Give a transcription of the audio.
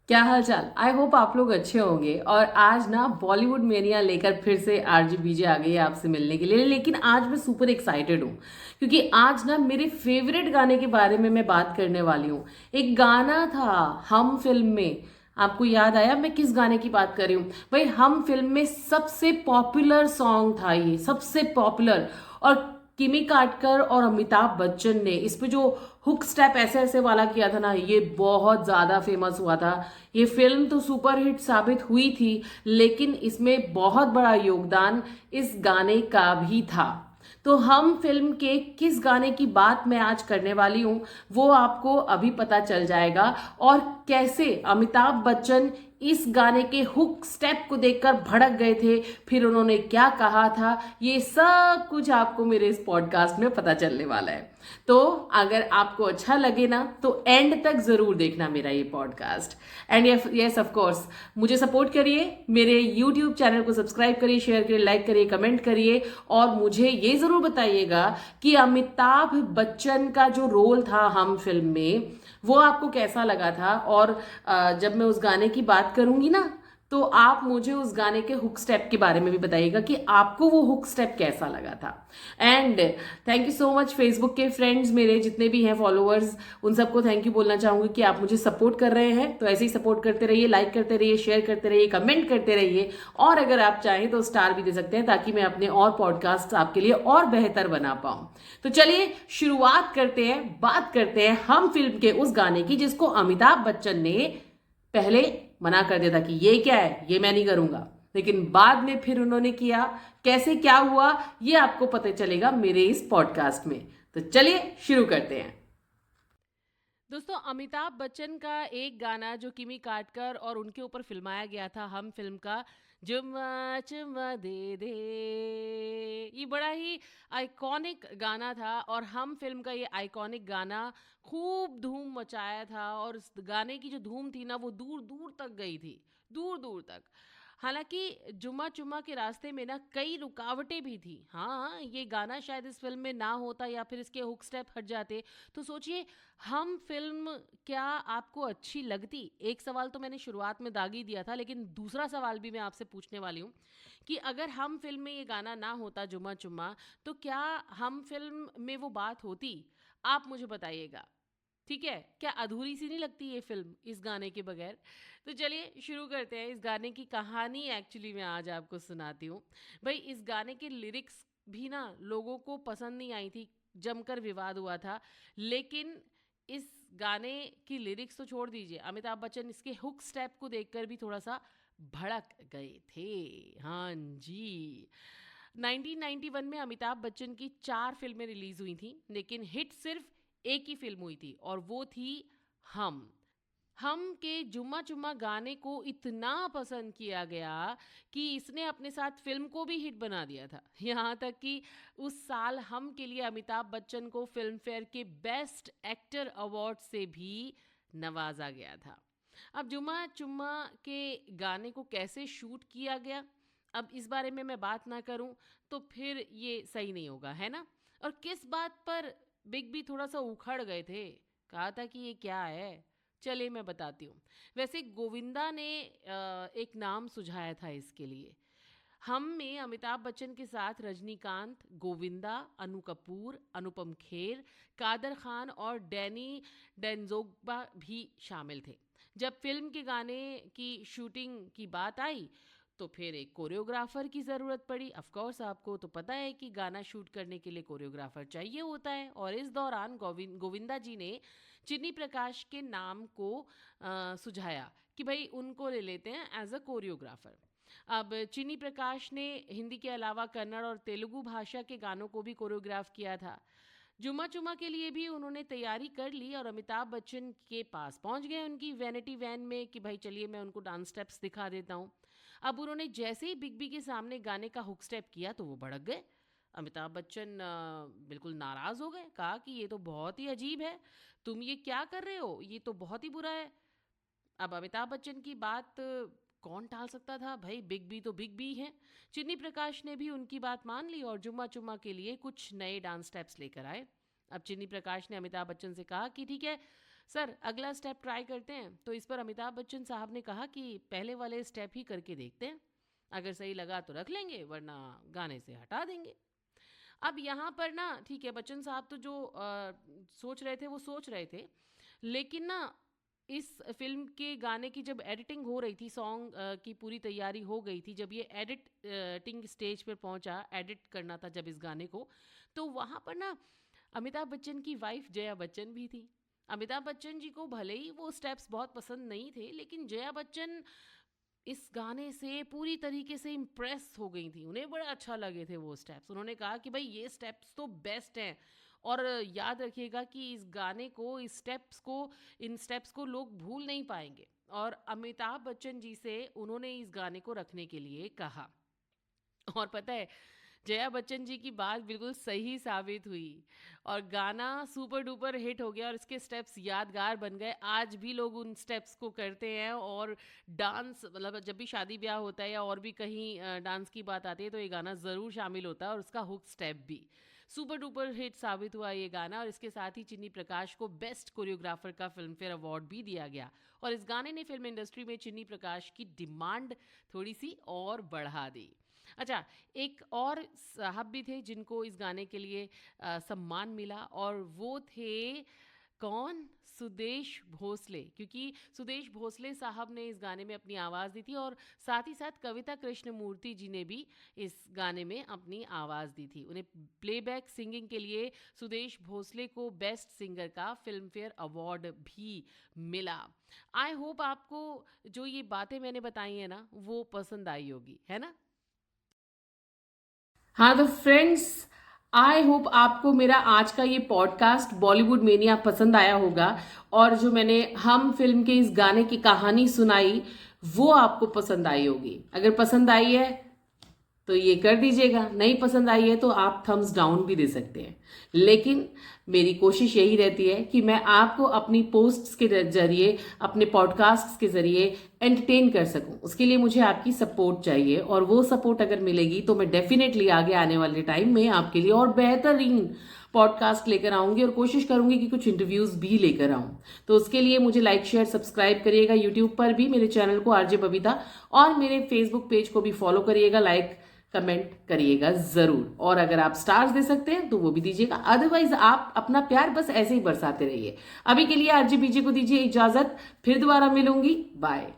क्या हाल चाल। I hope आप लोग अच्छे होंगे। और आज ना बॉलीवुड मेनिया लेकर फिर से आरजी बीजे आ गई है आपसे मिलने के लिए। लेकिन आज मैं सुपर एक्साइटेड हूँ क्योंकि आज ना मेरे फेवरेट गाने के बारे में मैं बात करने वाली हूँ। एक गाना था हम फिल्म में। आपको याद आया मैं किस गाने की बात कर रही हूँ? भाई, हम फिल्म में सबसे पॉपुलर सॉन्ग था, ये सबसे पॉपुलर। और किमी काटकर और अमिताभ बच्चन ने इस पे जो हुक स्टेप ऐसे ऐसे वाला किया था ना, ये बहुत ज्यादा फेमस हुआ था। ये फिल्म तो सुपरहिट साबित हुई थी, लेकिन इसमें बहुत बड़ा योगदान इस गाने का भी था। तो हम फिल्म के किस गाने की बात मैं आज करने वाली हूं, वो आपको अभी पता चल जाएगा। और कैसे अमिताभ बच्चन इस गाने के हुक स्टेप को देखकर भड़क गए थे, फिर उन्होंने क्या कहा था, ये सब कुछ आपको मेरे इस पॉडकास्ट में पता चलने वाला है। तो अगर आपको अच्छा लगे ना तो एंड तक जरूर देखना मेरा ये podcast. And yes of course, मुझे सपोर्ट करिए, मेरे यूट्यूब चैनल को सब्सक्राइब करिए, शेयर करिए, लाइक करिए, कमेंट करिए। और मुझे ये जरूर बताइएगा कि अमिताभ बच्चन का जो रोल था हम फिल्म में, वो आपको कैसा लगा था। और जब मैं उस गाने की बात करूंगी ना, तो आप मुझे उस गाने के हुक स्टेप के बारे में भी बताइएगा कि आपको वो हुक स्टेप कैसा लगा था। And thank you so much Facebook के फ्रेंड्स, मेरे जितने भी हैं फॉलोअर्स, उन सबको थैंक यू बोलना चाहूंगी कि आप मुझे सपोर्ट कर रहे हैं। तो ऐसे ही सपोर्ट करते रहिए, लाइक करते रहिए, शेयर करते रहिए, कमेंट करते रहिए। और अगर आप चाहें तो स्टार भी दे सकते हैं, ताकि मैं अपने और पॉडकास्ट आपके लिए और बेहतर बना पाऊं। तो चलिए शुरुआत करते हैं, बात करते हैं हम फिल्म के उस गाने की जिसको अमिताभ बच्चन ने पहले मना कर दिया था कि ये क्या है, ये मैं नहीं करूंगा, लेकिन बाद में फिर उन्होंने किया। कैसे क्या हुआ, ये आपको पता चलेगा मेरे इस पॉडकास्ट में। तो चलिए शुरू करते हैं। दोस्तों, अमिताभ बच्चन का एक गाना जो किमी काटकर और उनके ऊपर फिल्माया गया था हम फिल्म का, जुम्मा चुम्मा दे दे, ये बड़ा ही आइकॉनिक गाना था। और हम फिल्म का ये आइकॉनिक गाना खूब धूम मचाया था। और इस गाने की जो धूम थी ना, वो दूर दूर तक गई थी, दूर दूर तक। हालांकि जुम्मा चुम्मा के रास्ते में ना कई रुकावटें भी थी। हाँ, ये गाना शायद इस फिल्म में ना होता या फिर इसके हुक स्टेप हट जाते, तो सोचिए हम फिल्म क्या आपको अच्छी लगती। एक सवाल तो मैंने शुरुआत में दाग ही दिया था, लेकिन दूसरा सवाल भी मैं आपसे पूछने वाली हूँ कि अगर हम फिल्म में ये गाना ना होता जुम्मा चुम्मा, तो क्या हम फिल्म में वो बात होती? आप मुझे बताइएगा। ठीक है, क्या अधूरी सी नहीं लगती ये फिल्म इस गाने के बगैर? तो चलिए शुरू करते हैं। इस गाने की कहानी एक्चुअली मैं आज आपको सुनाती हूँ। भाई, इस गाने के लिरिक्स भी ना लोगों को पसंद नहीं आई थी, जमकर विवाद हुआ था। लेकिन इस गाने की लिरिक्स तो छोड़ दीजिए, अमिताभ बच्चन इसके हुक स्टेप को देखकर भी थोड़ा सा भड़क गए थे। हाँ जी। 1991 में अमिताभ बच्चन की 4 फिल्में रिलीज हुई थी, लेकिन हिट सिर्फ एक ही फिल्म हुई थी, और वो थी हम। हम के जुम्मा जुम्मा गाने को इतना पसंद किया गया कि इसने अपने साथ फिल्म को भी हिट बना दिया था। यहाँ तक कि उस साल हम के लिए अमिताभ बच्चन को फिल्म फेयर के बेस्ट एक्टर अवार्ड से भी नवाजा गया था। अब जुम्मा चुम्मा के गाने को कैसे शूट किया गया, अब इस बारे में मैं बात ना करूं तो फिर ये सही नहीं होगा, है ना? और किस बात पर बिग बी थोड़ा सा उखड़ गए थे, कहा था कि ये क्या है। चलिए मैं बताती हूँ। वैसे गोविंदा ने एक नाम सुझाया था इसके लिए। हम में अमिताभ बच्चन के साथ रजनीकांत, गोविंदा, अनु कपूर, अनुपम खेर, कादर खान और डैनी डेंजोग्बा भी शामिल थे। जब फिल्म के गाने की शूटिंग की बात आई, तो फिर एक कोरियोग्राफर की ज़रूरत पड़ी। ऑफ कोर्स आपको तो पता है कि गाना शूट करने के लिए कोरियोग्राफर चाहिए होता है। और इस दौरान गोविंदा जी ने चिन्नी प्रकाश के नाम को सुझाया कि भाई उनको ले लेते हैं एज अ कोरियोग्राफर। अब चिन्नी प्रकाश ने हिंदी के अलावा कन्नड़ और तेलुगु भाषा के गानों को भी कोरियोग्राफ किया था। जुम्मा चुम्मा के लिए भी उन्होंने तैयारी कर ली और अमिताभ बच्चन के पास पहुंच गए उनकी वैनिटी वैन में कि भाई चलिए मैं उनको डांस स्टेप्स दिखा देता हूँ। अब उन्होंने जैसे ही बिग बी के सामने गाने का हुक स्टेप किया तो वो भड़क गए। अमिताभ बच्चन बिल्कुल नाराज हो गए, कहा कि ये तो बहुत ही अजीब है, तुम ये क्या कर रहे हो, ये तो बहुत ही बुरा है। अब अमिताभ बच्चन की बात कौन टाल सकता था, भाई बिग बी तो बिग बी हैं। चिन्नी प्रकाश ने भी उनकी बात मान ली और जुम्मा चुम्मा के लिए कुछ नए डांस स्टेप्स लेकर आए। अब चिन्नी प्रकाश ने अमिताभ बच्चन से कहा कि ठीक है, सर अगला स्टेप ट्राई करते हैं। तो इस पर अमिताभ बच्चन साहब ने कहा कि पहले वाले स्टेप ही करके देखते हैं, अगर सही लगा तो रख लेंगे वरना गाने से हटा देंगे। अब यहाँ पर ना ठीक है, बच्चन साहब तो जो सोच रहे थे वो सोच रहे थे, लेकिन ना इस फिल्म के गाने की जब एडिटिंग हो रही थी, सॉन्ग की पूरी तैयारी हो गई थी, जब ये एडिटिंग स्टेज पर पहुंचा, एडिट करना था जब इस गाने को, तो वहाँ पर ना अमिताभ बच्चन की वाइफ जया बच्चन भी थी। अमिताभ बच्चन जी को भले ही वो स्टेप्स बहुत पसंद नहीं थे, लेकिन जया बच्चन इस गाने से पूरी तरीके से इम्प्रेस हो गई थी, उन्हें बड़े अच्छा लगे थे वो स्टेप्स। उन्होंने कहा कि भाई ये स्टेप्स तो बेस्ट हैं, और याद रखिएगा कि इस गाने को, इस स्टेप्स को, इन स्टेप्स को लोग भूल नहीं पाएंगे। और अमिताभ बच्चन जी से उन्होंने इस गाने को रखने के लिए कहा। और पता है, जया बच्चन जी की बात बिल्कुल सही साबित हुई और गाना सुपर डुपर हिट हो गया और इसके स्टेप्स यादगार बन गए। आज भी लोग उन स्टेप्स को करते हैं और डांस, मतलब जब भी शादी ब्याह होता है या और भी कहीं डांस की बात आती है तो ये गाना ज़रूर शामिल होता है, और उसका हुक स्टेप भी सुपर डुपर हिट साबित हुआ ये गाना। और इसके साथ ही चिन्नी प्रकाश को बेस्ट कोरियोग्राफर का फिल्म फेयर अवार्ड भी दिया गया, और इस गाने ने फिल्म इंडस्ट्री में चिन्नी प्रकाश की डिमांड थोड़ी सी और बढ़ा दी। अच्छा, एक और साहब भी थे जिनको इस गाने के लिए सम्मान मिला, और वो थे कौन? सुदेश भोसले, क्योंकि सुदेश भोसले साहब ने इस गाने में अपनी आवाज़ दी थी, और साथ ही साथ कविता कृष्णमूर्ति जी ने भी इस गाने में अपनी आवाज़ दी थी। उन्हें प्लेबैक सिंगिंग के लिए सुदेश भोसले को बेस्ट सिंगर का फिल्म फेयर अवार्ड भी मिला। आई होप आपको जो ये बातें मैंने बताई हैं ना, वो पसंद आई होगी, है ना? हाँ तो फ्रेंड्स, आई होप आपको मेरा आज का ये पॉडकास्ट बॉलीवुड मेनिया पसंद आया होगा, और जो मैंने हम फिल्म के इस गाने की कहानी सुनाई वो आपको पसंद आई होगी। अगर पसंद आई है तो ये कर दीजिएगा, नहीं पसंद आई है तो आप थम्स डाउन भी दे सकते हैं। लेकिन मेरी कोशिश यही रहती है कि मैं आपको अपनी पोस्ट्स के जरिए, अपने पॉडकास्ट्स के जरिए एंटरटेन कर सकूं। उसके लिए मुझे आपकी सपोर्ट चाहिए, और वो सपोर्ट अगर मिलेगी तो मैं डेफिनेटली आगे आने वाले टाइम में आपके लिए और बेहतरीन पॉडकास्ट लेकर आऊंगी, और कोशिश करूंगी कि कुछ इंटरव्यूज भी लेकर आऊं। तो उसके लिए मुझे लाइक शेयर सब्सक्राइब करिएगा, यूट्यूब पर भी मेरे चैनल को आरजे बबीता, और मेरे फेसबुक पेज को भी फॉलो करिएगा, लाइक कमेंट करिएगा जरूर। और अगर आप स्टार्स दे सकते हैं तो वो भी दीजिएगा, अदरवाइज आप अपना प्यार बस ऐसे ही बरसाते रहिए। अभी के लिए आरजे बीजे को दीजिए इजाजत, फिर दोबारा मिलूंगी, बाय।